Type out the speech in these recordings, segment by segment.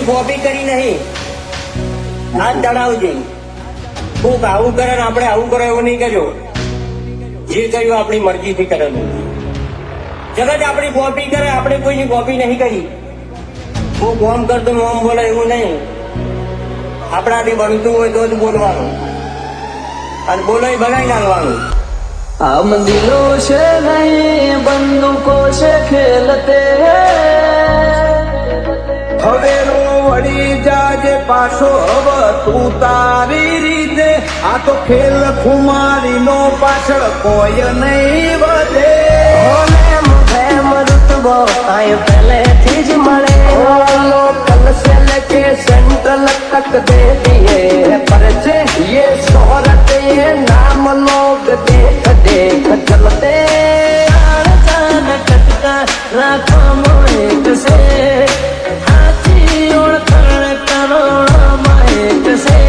Copy કરી નહીં. હાથ ચડાવજે. કોક આવું કરે ને આપણે આવું કરો એવું નહીં કરજો. જે કર્યું આપણી મરજીથી કરેલું. જગત આપણી કોપી કરે, આપણે કોઈની કોપી નહીં કરી. હું કોમ કરતો મોમ બોલે એવું નહીં. આપણાથી બનતું હોય તો જ બોલવાનું, અને બોલો એ બનાવી નાખવાનું. हम दिलों से नहीं बंदूकों से खेलते હવેરો વળી જાજે પાછો હવે તું તારી રીતે. આ તો ખેલ ખુમારી નો પાછળ કોઈ નહીં વધે. रुतबो आए पहले थी ज मळे लोकल से लेके सेंट्रल तक दे दिए परचे ये शोहरत ये नाम लोग देख देख चलते आन कटका राखो मोएक से हाथी ओळखण करोड़ माएक से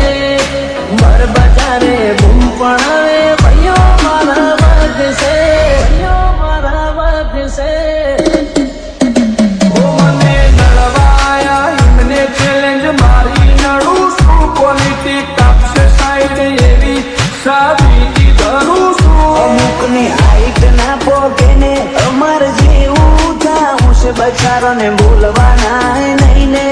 मर बजारे बूम पड़ावे भैयो मारा वाग से भैयो मारा वाग से. ચેલેન્જ મારી નડું છું. પોલિટિક કાપશે સાઈડ એવી સાબિતી ધરું છું. અમુકની હાઈટ ના પોકે ને અમર જેવું થાવું છે બચારો ને બોલવાના નહીં ને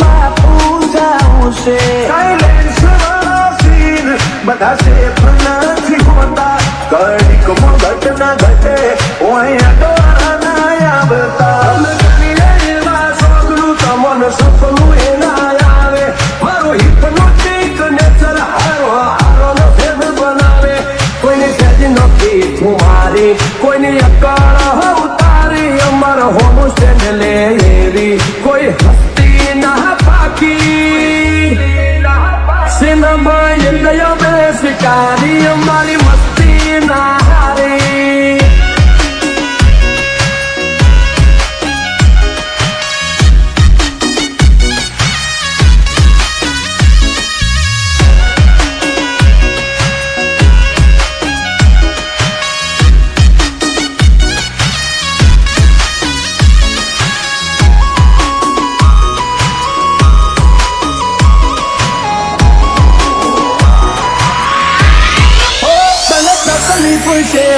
બાપુ થાવું છે. સાયલેન્સ વાળા સીન બધા સેફ નથી હોતા. ઘડીકમાં ઘટના ઘટે ઓય અડવાના ના આવતા. સપનું એના આવે મારો હિપ્નોટિક નેચર હારો હારો નો ફેર બનાવે. કોઈની સેજ નથી મારી, કોઈની અકળ ઉતારી. અમાર હોમ સ્ટેન્ડ લે એવી કોઈ હસ્તી ના પાકી. સિનેમા એ ગયો બે શિકારી અમારી મસ્તી ના હારી.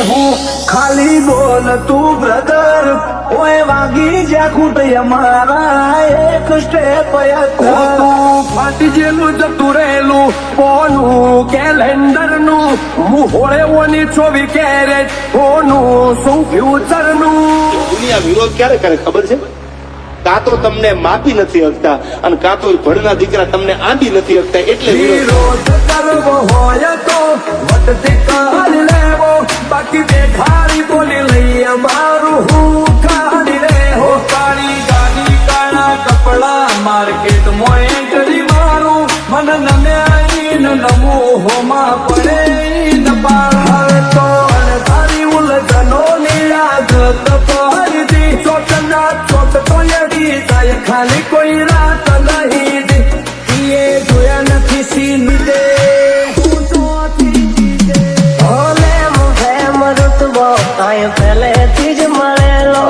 હું ખાલી બોલ તું બ્રધર. ઓય વાગી જ્યાં ખૂટ અમારા એક સ્ટેપ તું ફાટી જેલું જતું રહેલું કોનું કેલેન્ડર નું. હું હોળે ઓની 24 કેરેટ કોનું શું ફ્યુચર નું. દુનિયા વિરોધ ક્યારે કરે ખબર છે? કાં તો તમને માપી નથી શકતા અને કાં તો ભણના દીકરા તમને આંટી નથી શકતા, એટલે વિરોધ કરવો હોય તો વટથી કરી લેવો. બાકી બેઠારી બોલી લઈ અમારું હું કાઢી રે. હો કાળી ગાડી કાળા કપડા માર્કેટમાં એન્ટ્રી મારું. મન નમ્યા નમું હોમાં પડે ન પાર. હવે તો અણધારી ઉલઝનો ની આદત પડી. ચોટના ચોટ તો એડી જાય ખાલી કોઈ રાત નહીં. એ જોયા નથી સીન દે પહેલેથી જ મળેલો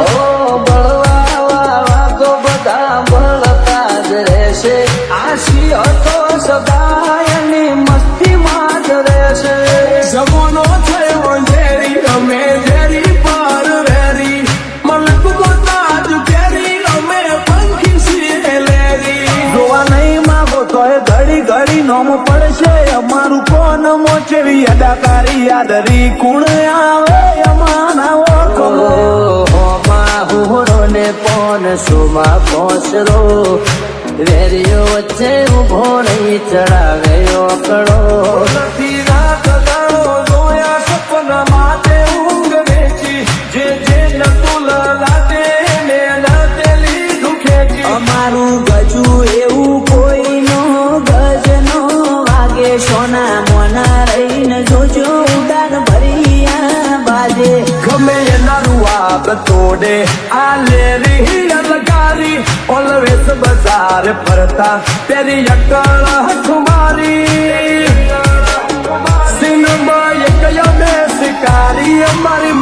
બળવા વાળા તો બધા બળતા જ રહેશે. આશી હતો સદા એની મસ્તીમાં જ રહેશે. જમોનો થયો ઝેરી અમે ઝેરી પર વેરી. મલક બોતાજ કેરી અમે પંખી છીએ લેરી. જોવા નહીં માગો તોય ઘડી ઘડી નોમ પડશે અમારું. કોણ મોચેવી અદાકારી યાદરી કુણ આવે ને પોન સુમાં પહોંચરો વેરીઓ વચ્ચે ઉભો રહી ચડાવ્યો કડો. નથી રાત દાડો જોયા સપના માટે ઊંઘ વેચી. જે જે નતું લાગે ને લાદેલી દુખેચી. અમારું ગજુ એવું કોઈનું ગજ નો વાગે. સોના મોના રહીને જોજો ઉડાન ભરિયા બાજે. ગમે એના રૂઆબ તોડે આ લેરી અલગારી. ઓલવેસ બજાર ફરતા તેરી અકળ હઠમારી. સિનેમા એક બે શિકારી અમારી